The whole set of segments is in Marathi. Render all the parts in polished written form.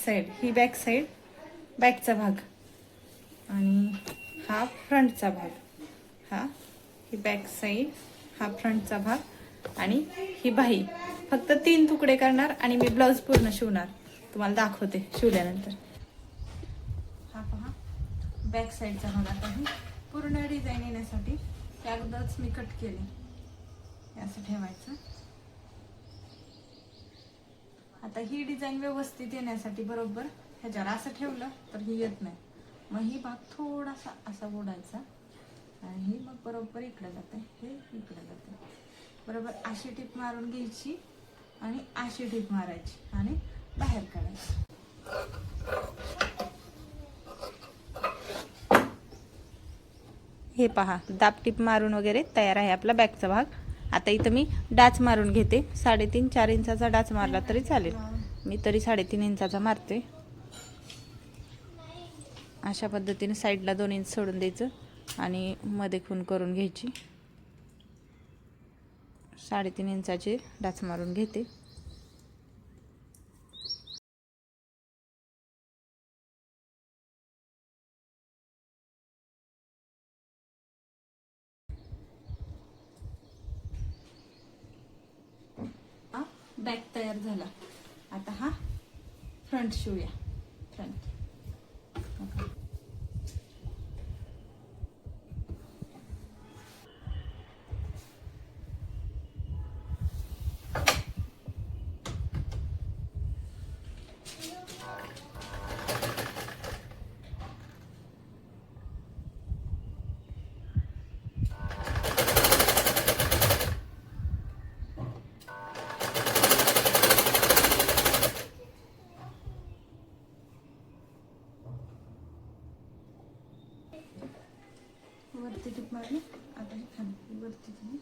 साईड, ही बॅक साईड, बॅकचा भाग आणि हा फ्रंटचा भाग. हा ही बॅक साईड, हा फ्रंटचा भाग आणि ही बाही. फक्त 3 तुकडे करणार आणि मी ब्लाऊज पूर्ण शिवणार. तुम्हाला दाखवते शिवल्यानंतर. हा पहा बॅक साईडचा भाग. आता ही पूर्ण डिझाईन येण्यासाठी त्यागदच मी कट केले. असं ठेवायचं. आता ही डिझाईन व्यवस्थित येण्यासाठी बरोबर ह्याच्यावर असं ठेवलं तर ही येत नाही. मग ही भाग थोडासा असा ओढायचा आणि ही मग बरोबर इकडे जाते, हे इकडे जाते. बरोबर अशी टिप मारून घ्यायची आणि अशी टिप मारायची आणि बाहेर काढायची. हे पहा दाब टिप मारून वगैरे तयार आहे आपला बॅकचा भाग. आता इथं मी डाच मारून घेते. 3.5-4 इंचाचा डाच मारला तरी चालेल. मी तरी 3.5 इंचाचा मारते. अशा पद्धतीने साईडला 2 इंच सोडून द्यायचं आणि मध्ये खून करून घ्यायची. 3.5 इंचाचे डाच मारून घेते. बॅक तयार झाला. आता हा फ्रंट शिवूया. फ्रंट वरती टिप मारली. आता हे खाली वरती खाली.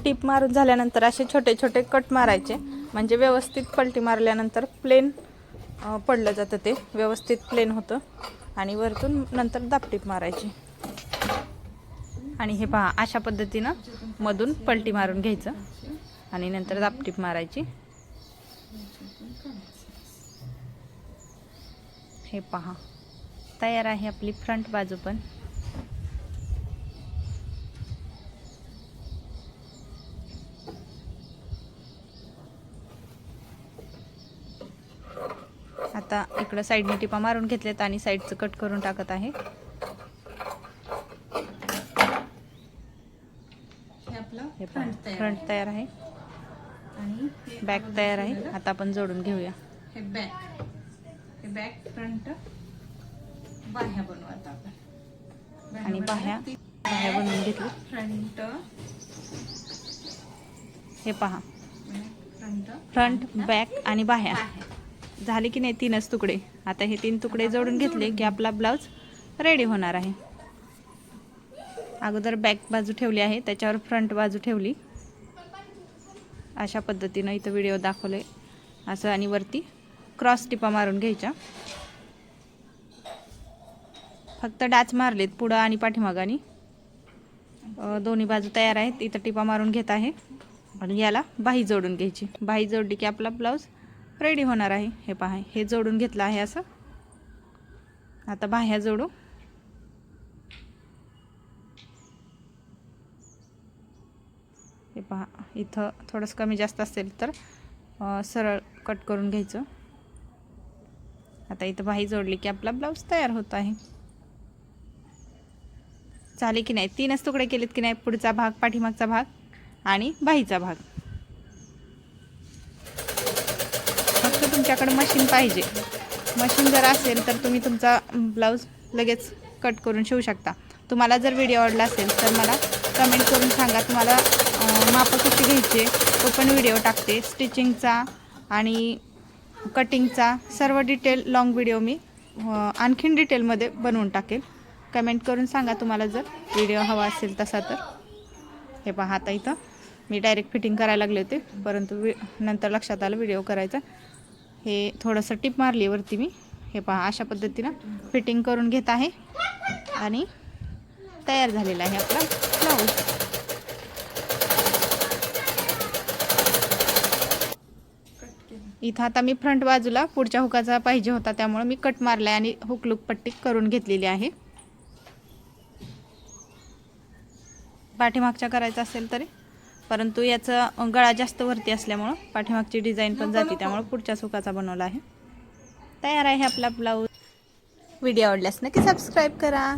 टिप मारून झाल्यानंतर असे छोटे छोटे कट मारायचे म्हणजे व्यवस्थित पलटी मारल्यानंतर प्लेन पडलं जातं, ते व्यवस्थित प्लेन होतं. आणि वरतून नंतर दाबटीप मारायची. आणि हे पहा अशा पद्धतीनं मधून पलटी मारून घ्यायचं आणि नंतर दाबटीप मारायची. हे पहा तयार आहे आपली फ्रंट बाजू पण. आता इकडं साईडने टिपा मारून घेतलेत आणि साईडचं कट करून टाकत आहे. हे आपलं फ्रंट तयार आहे आणि बॅक तयार आहे. आता आपण जोडून घेऊया. हे बॅक फ्रंट बाह्या बनवू आता आपण. आणि बाह्या बनवून घेतली. फ्रंट हे पहा फ्रंट बॅक आणि बाह्या झाले की नाही 3च तुकडे. आता हे 3 तुकडे जोडून घेतले की आपला ब्लाउज रेडी होणार आहे. अगोदर बॅक बाजू ठेवली आहे, त्याच्यावर फ्रंट बाजू ठेवली. अशा पद्धतीनं इथं व्हिडिओ दाखवले असं. आणि वरती क्रॉस टिपा मारून घ्यायच्या. फक्त डाच मारलेत पुढं आणि पाठीमागानी. दोन्ही बाजू तयार आहेत. इथं टिपा मारून घेत आहे आणि याला बाही जोडून घ्यायची. बाही जोडली की आपला ब्लाउज रेडी होणार आहे. हे पहा हे जोडून घेतलं आहे असं. आता बाह्या जोडू. हे पहा इथं थोडंसं कमी जास्त असेल तर सरळ कट करून घ्यायचं. आता इथं बाही जोडली की आपला ब्लाउज तयार होत आहे. झाले की नाही 3च तुकडे केलेत की नाही. पुढचा भाग, पाठीमागचा भाग आणि बाहीचा भाग. फक्त तुमच्याकडे मशीन पाहिजे. मशीन जर असेल तर तुम्ही तुमचा ब्लाउज लगेच कट करून शिवू शकता. तुम्हाला जर व्हिडिओ आवडला असेल तर मला कमेंट करून सांगा. तुम्हाला मापं कशी घ्यायची तो पण व्हिडिओ टाकते. स्टिचिंगचा आणि कटिंगचा सर्व डिटेल लॉंग व्हिडिओ मी आणखीन डिटेलमध्ये बनवून टाकेल. कमेंट करून सांगा तुम्हाला जर व्हिडिओ हवा असेल तसा तर. हे पहा आता इथं मी डायरेक्ट फिटिंग करायला लागले होते, परंतु नंतर लक्षात आलं व्हिडिओ करायचा. हे थोडंसं टिप मारली वरती मी. हे पहा अशा पद्धतीनं फिटिंग करून घेत आहे आणि तयार झालेला आहे आपला ब्लाऊज. इथं आता मी फ्रंट बाजूला पुढच्या हुकाचा पाहिजे होता त्यामुळे मी कट मारला आहे आणि हुक लूक पट्टी करून घेतलेली आहे. पाठीमागच्या करायचं असेल तरी, परंतु याचा गळा जास्त वरती असल्यामुळं पाठीमागची डिझाईन पण जाते, त्यामुळे पुढच्याच हुकाचा बनवला आहे. तयार आहे आपला ब्लाऊज. व्हिडिओ आवडल्यास नक्की सबस्क्राईब करा.